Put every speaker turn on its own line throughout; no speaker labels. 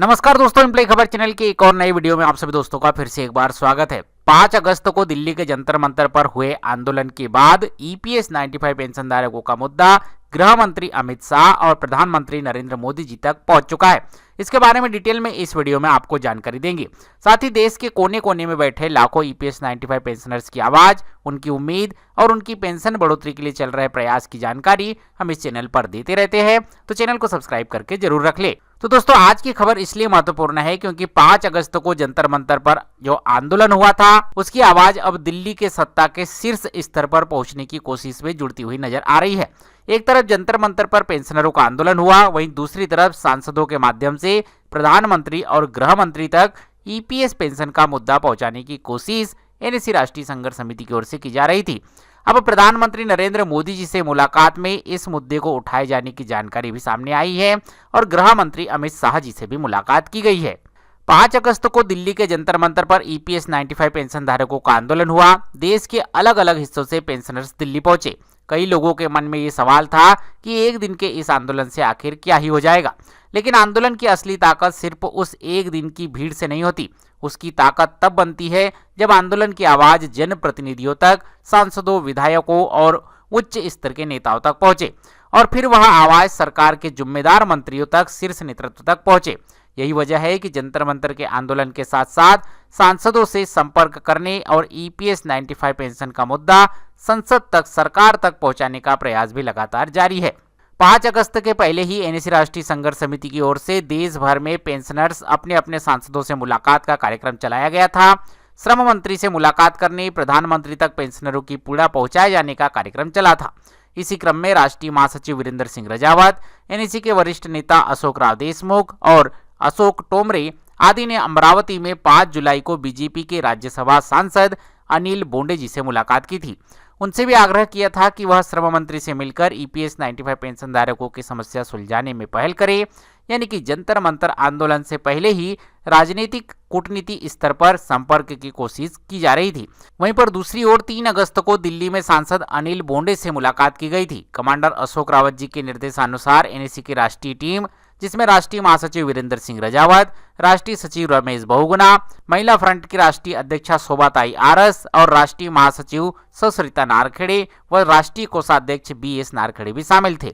नमस्कार दोस्तों, इम्प्लाई खबर चैनल की एक और नई वीडियो में आप सभी दोस्तों का फिर से एक बार स्वागत है। 5 अगस्त को दिल्ली के जंतर मंतर पर हुए आंदोलन के बाद ईपीएस 95 पेंशन धारकों का मुद्दा गृह मंत्री अमित शाह और प्रधानमंत्री नरेंद्र मोदी जी तक पहुंच चुका है। इसके बारे में डिटेल में इस वीडियो में आपको जानकारी देंगे। साथ ही देश के कोने कोने में बैठे लाखों ईपीएस 95 पेंशनर्स की आवाज, उनकी उम्मीद और उनकी पेंशन बढ़ोतरी के लिए चल रहे प्रयास की जानकारी हम इस चैनल पर देते रहते हैं, तो चैनल को सब्सक्राइब करके जरूर रख ले। तो दोस्तों, आज की खबर इसलिए महत्वपूर्ण है क्योंकि 5 अगस्त को जंतर मंतर पर जो आंदोलन हुआ था उसकी आवाज अब दिल्ली के सत्ता के शीर्ष स्तर पर पहुंचने की कोशिश में जुड़ती हुई नजर आ रही है। एक तरफ जंतर मंतर पर पेंशनरों का आंदोलन हुआ, वहीं दूसरी तरफ सांसदों के माध्यम से प्रधानमंत्री और गृह मंत्री तक ईपीएस पेंशन का मुद्दा पहुंचाने की कोशिश एनएसी राष्ट्रीय संघर्ष समिति की ओर से की जा रही थी। अब प्रधानमंत्री नरेंद्र मोदी जी से मुलाकात में इस मुद्दे को उठाए जाने की जानकारी भी सामने आई है और गृह मंत्री अमित शाह जी से भी मुलाकात की गई है। 5 अगस्त को दिल्ली के जंतर मंतर पर ईपीएस 95 पेंशन धारकों का आंदोलन हुआ। देश के अलग अलग हिस्सों से पेंशनर्स दिल्ली पहुंचे। कई लोगों के मन में ये सवाल था कि एक दिन के इस आंदोलन से आखिर क्या ही हो जाएगा, लेकिन आंदोलन की असली ताकत सिर्फ उस एक दिन की भीड़ से नहीं होती। उसकी ताकत तब बनती है जब आंदोलन की आवाज जनप्रतिनिधियों तक, सांसदों, विधायकों और उच्च स्तर के नेताओं तक पहुंचे और फिर वह आवाज सरकार के जिम्मेदार मंत्रियों तक, शीर्ष नेतृत्व तक पहुंचे। यही वजह है कि जंतर मंतर के आंदोलन के साथ साथ सांसदों से संपर्क करने और ईपीएस 95 पेंशन का मुद्दा संसद तक, सरकार तक पहुंचाने का प्रयास भी लगातार जारी है। 5 अगस्त के पहले ही एनएसी राष्ट्रीय संघर्ष समिति की ओर से देश भर में पेंशनर्स अपने अपने सांसदों से मुलाकात का कार्यक्रम चलाया गया था। श्रम मंत्री से मुलाकात करने, प्रधानमंत्री तक पेंशनरों की पीड़ा पहुंचाए जाने का कार्यक्रम चला था। इसी क्रम में राष्ट्रीय महासचिव वीरेंद्र सिंह रजावत, एनएसी के वरिष्ठ नेता अशोक राव देशमुख और अशोक टोमरे आदि ने अमरावती में 5 जुलाई को बीजेपी के राज्यसभा सांसद अनिल बोंडे जी से मुलाकात की थी। उनसे भी आग्रह किया था कि वह श्रम मंत्री से मिलकर ईपीएस 95 पेंशन धारकों की समस्या सुलझाने में पहल करे, यानी कि जंतर मंतर आंदोलन से पहले ही राजनीतिक कूटनीति स्तर पर संपर्क की कोशिश की जा रही थी। वहीं पर दूसरी ओर 3 अगस्त को दिल्ली में सांसद अनिल बोंडे से मुलाकात की गई थी। कमांडर अशोक रावत जी के निर्देशानुसार एनएसी की राष्ट्रीय टीम, जिसमें राष्ट्रीय महासचिव वीरेंद्र सिंह रजावत, राष्ट्रीय सचिव रमेश बहुगुणा, महिला फ्रंट की राष्ट्रीय अध्यक्षा शोभाताई आरस और राष्ट्रीय महासचिव सरिता नारखेड़े व राष्ट्रीय कोषाध्यक्ष बीएस नारखेड़े भी शामिल थे।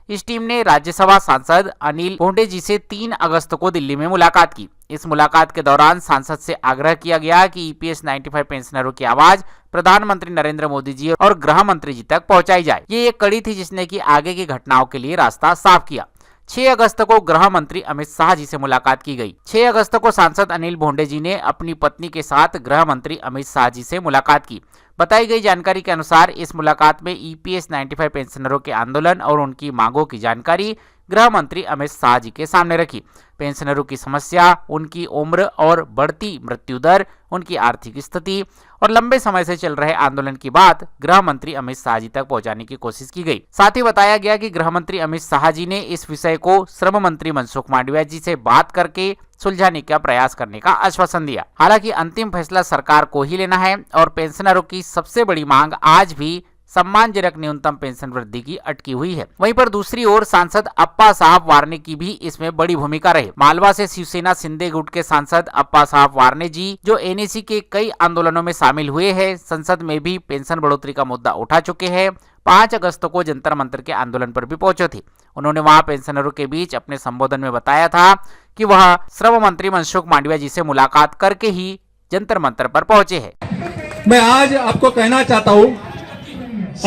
इस टीम ने राज्यसभा सांसद अनिल बोंडे जी से 3 अगस्त को दिल्ली में मुलाकात की। इस मुलाकात के दौरान सांसद से आग्रह किया गया कि ईपीएस 95 पेंशनरों की आवाज प्रधानमंत्री नरेंद्र मोदी जी और गृह मंत्री जी तक पहुंचाई जाए। ये एक कड़ी थी जिसने कि आगे की घटनाओं के लिए रास्ता साफ किया। 6 अगस्त को गृह मंत्री अमित शाह जी से मुलाकात की गई। 6 अगस्त को सांसद अनिल बोंडे जी ने अपनी पत्नी के साथ गृह मंत्री अमित शाह जी से मुलाकात की। बताई गई जानकारी के अनुसार इस मुलाकात में ईपीएस 95 पेंशनरों के आंदोलन और उनकी मांगों की जानकारी गृह मंत्री अमित शाह जी के सामने रखी। पेंशनरों की समस्या, उनकी उम्र और बढ़ती मृत्यु दर, उनकी आर्थिक स्थिति और लंबे समय से चल रहे आंदोलन की बात गृह मंत्री अमित शाह जी तक पहुंचाने की कोशिश की गई। साथ ही बताया गया कि गृह मंत्री अमित शाह जी ने इस विषय को श्रम मंत्री मनसुख मांडविया जी से बात करके सुलझाने का प्रयास करने का आश्वासन दिया। हालांकि अंतिम फैसला सरकार को ही लेना है और पेंशनरों की सबसे बड़ी मांग आज भी सम्मानजनक न्यूनतम पेंशन वृद्धि की अटकी हुई है। वहीं पर दूसरी ओर सांसद अप्पा साहब वार्ने की भी इसमें बड़ी भूमिका रही। मालवा से शिवसेना शिंदे गुट के सांसद अप्पा साहब वार्ने जी, जो एनएसी के कई आंदोलनों में शामिल हुए हैं, संसद में भी पेंशन बढ़ोतरी का मुद्दा उठा चुके हैं, 5 अगस्त को जंतर मंतर के आंदोलन पर भी पहुंचे थे। उन्होंने वहां पेंशनरों के बीच अपने संबोधन में बताया था कि वह श्रम मंत्री मनसुख मांडविया जी से मुलाकात करके ही जंतर मंतर पर पहुंचे हैं।
मैं आज आपको कहना चाहता हूं,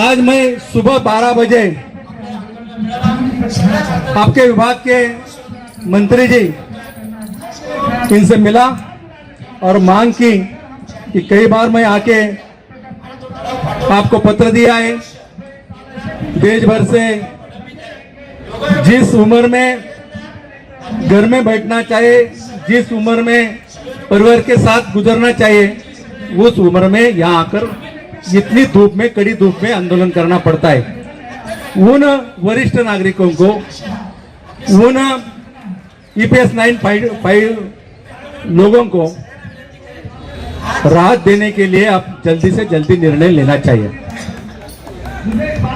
आज मैं सुबह 12 बजे आपके विभाग के मंत्री जी इनसे मिला और मांग की कि कई बार मैं आके आपको पत्र दिया है। देश भर से जिस उम्र में घर में बैठना चाहिए, जिस उम्र में परिवार के साथ गुजरना चाहिए, उस उम्र में यहाँ आकर इतनी धूप में, कड़ी धूप में आंदोलन करना पड़ता है। उन वरिष्ठ नागरिकों को, उन ईपीएस 95 लोगों को राहत देने के लिए आप जल्दी से जल्दी निर्णय लेना चाहिए।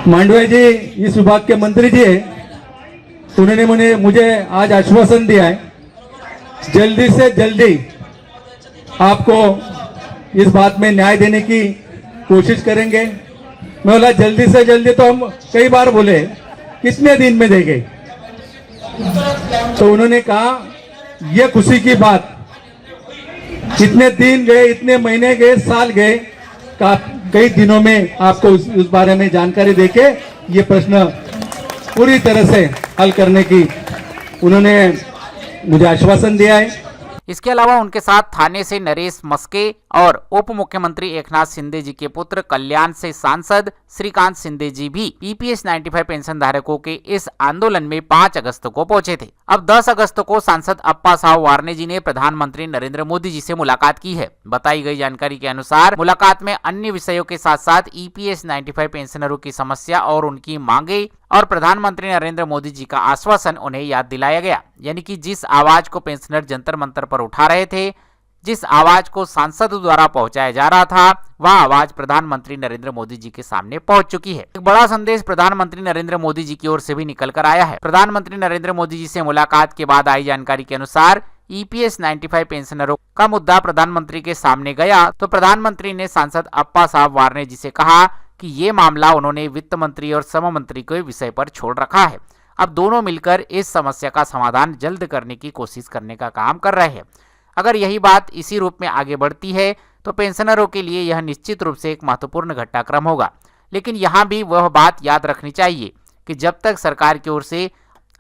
मांडविया जी इस विभाग के मंत्री जी है, उन्होंने मुझे आज आश्वासन दिया है जल्दी से जल्दी आपको इस बात में न्याय देने की कोशिश करेंगे। मैं बोला जल्दी से जल्दी, तो हम कई बार बोले कितने दिन में देंगे, तो उन्होंने कहा ये खुशी की बात, इतने दिन गए, इतने महीने गए, साल गए, कई दिनों में आपको उस बारे में जानकारी देके ये प्रश्न पूरी तरह से हल करने की उन्होंने मुझे आश्वासन दिया है।
इसके अलावा उनके साथ थाने से नरेश मस्के और उप मुख्यमंत्री एकनाथ शिंदे जी के पुत्र कल्याण से सांसद श्रीकांत शिंदे जी भी ईपीएस 95 पेंशन धारकों के इस आंदोलन में 5 अगस्त को पहुंचे थे। अब 10 अगस्त को सांसद अप्पा साहब वार्ने जी ने प्रधानमंत्री नरेंद्र मोदी जी से मुलाकात की है। बताई गई जानकारी के अनुसार मुलाकात में अन्य विषयों के साथ साथ ईपीएस 95 पेंशनरों की समस्या और उनकी मांगे और प्रधानमंत्री नरेंद्र मोदी जी का आश्वासन उन्हें याद दिलाया गया। यानी कि जिस आवाज को पेंशनर जंतर मंतर पर उठा रहे थे, जिस आवाज को सांसदों द्वारा पहुंचाया जा रहा था, वह आवाज प्रधानमंत्री नरेंद्र मोदी जी के सामने पहुंच चुकी है। एक बड़ा संदेश प्रधानमंत्री नरेंद्र मोदी जी की ओर से भी निकल कर आया है। प्रधानमंत्री नरेंद्र मोदी जी से मुलाकात के बाद आई जानकारी के अनुसार ईपीएस 95 पेंशनरों का मुद्दा प्रधानमंत्री के सामने गया तो प्रधानमंत्री ने सांसद अप्पा साहब वार्ने जी से कहा कि ये मामला उन्होंने वित्त मंत्री और श्रम मंत्री के विषय पर छोड़ रखा है। अब दोनों मिलकर इस समस्या का समाधान जल्द करने की कोशिश करने का काम कर रहे हैं। अगर यही बात इसी रूप में आगे बढ़ती है तो पेंशनरों के लिए यह निश्चित रूप से एक महत्वपूर्ण घटनाक्रम होगा। लेकिन यहाँ भी वह बात याद रखनी चाहिए कि जब तक सरकार की ओर से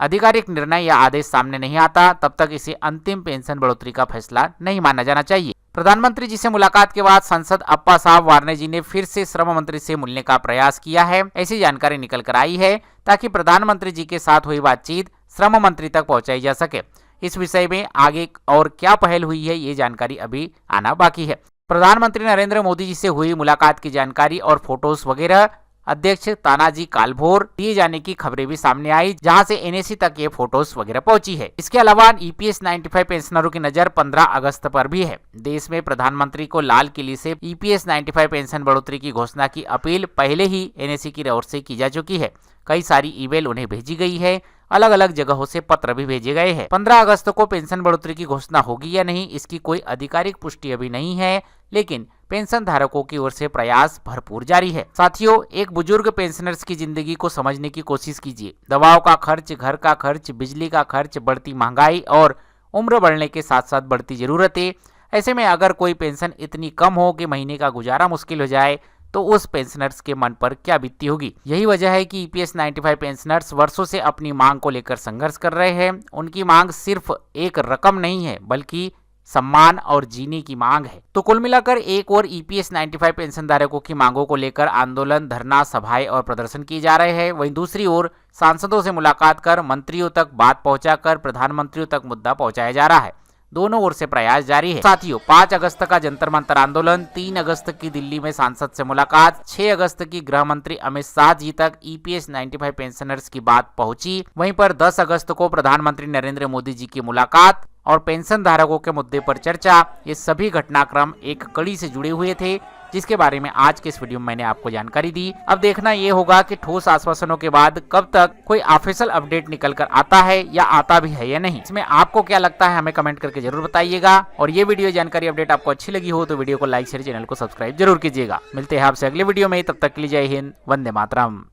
आधिकारिक निर्णय या आदेश सामने नहीं आता, तब तक इसे अंतिम पेंशन बढ़ोतरी का फैसला नहीं माना जाना चाहिए। प्रधानमंत्री जी से मुलाकात के बाद सांसद अप्पा साहब वार्ने जी ने फिर से श्रम मंत्री से मिलने का प्रयास किया है। ऐसी जानकारी निकल कर आई है ताकि प्रधानमंत्री जी के साथ हुई बातचीत श्रम मंत्री तक पहुंचाई जा सके। इस विषय में आगे और क्या पहल हुई है, ये जानकारी अभी आना बाकी है। प्रधानमंत्री नरेंद्र मोदी जी से हुई मुलाकात की जानकारी और फोटोज वगैरह अध्यक्ष तानाजी कालभोर दिए जाने की खबरें भी सामने आई, जहां से एनएसी तक ये फोटोज वगैरह पहुंची है। इसके अलावा ईपीएस 95 पेंशनरों की नजर 15 अगस्त पर भी है। देश में प्रधानमंत्री को लाल किले से ईपीएस 95 पेंशन बढ़ोतरी की घोषणा की अपील पहले ही एनएसी की ओर से की जा चुकी है। कई सारी ईमेल उन्हें भेजी गई है, अलग अलग जगहों से पत्र भी भेजे गए हैं। 15 अगस्त को पेंशन बढ़ोतरी की घोषणा होगी या नहीं, इसकी कोई आधिकारिक पुष्टि अभी नहीं है, लेकिन पेंशन धारकों की ओर से प्रयास भरपूर जारी है। साथियों, एक बुजुर्ग पेंशनर्स की जिंदगी को समझने की कोशिश कीजिए। दवाओं का खर्च, घर का खर्च, बिजली का खर्च, बढ़ती महंगाई और उम्र बढ़ने के साथ साथ बढ़ती जरूरतें। ऐसे में अगर कोई पेंशन इतनी कम हो कि महीने का गुजारा मुश्किल हो जाए तो उस पेंशनर्स के मन पर क्या बीतती होगी। यही वजह है कि ईपीएस 95 पेंशनर्स वर्षों से अपनी मांग को लेकर संघर्ष कर रहे हैं। उनकी मांग सिर्फ एक रकम नहीं है, बल्कि सम्मान और जीने की मांग है। तो कुल मिलाकर एक और ईपीएस 95 पेंशन धारकों की मांगों को लेकर आंदोलन, धरना, सभाएं और प्रदर्शन किए जा रहे हैं। वहीं दूसरी ओर सांसदों से मुलाकात कर, मंत्रियों तक बात पहुंचाकर प्रधानमंत्रियों तक मुद्दा पहुंचाया जा रहा है। दोनों ओर से प्रयास जारी है। साथियों, 5 अगस्त का जंतर मंतर आंदोलन, 3 अगस्त की दिल्ली में सांसद से मुलाकात, 6 अगस्त की गृह मंत्री अमित शाह जी तक ईपीएस 95 पेंशनर्स की बात पहुंची। वहीं पर 10 अगस्त को प्रधानमंत्री नरेंद्र मोदी जी की मुलाकात और पेंशन धारकों के मुद्दे पर चर्चा, ये सभी घटनाक्रम एक कड़ी से जुड़े हुए थे, जिसके बारे में आज के इस वीडियो में मैंने आपको जानकारी दी। अब देखना ये होगा कि ठोस आश्वासनों के बाद कब तक कोई ऑफिशियल अपडेट निकल कर आता है या आता भी है या नहीं। इसमें आपको क्या लगता है, हमें कमेंट करके जरूर बताइएगा। और ये वीडियो जानकारी अपडेट आपको अच्छी लगी हो तो वीडियो को लाइक शेयर, चैनल को सब्सक्राइब जरूर कीजिएगा। मिलते हैं आपसे अगले वीडियो में, तब तक के लिए जय हिंद, वंदे मातरम।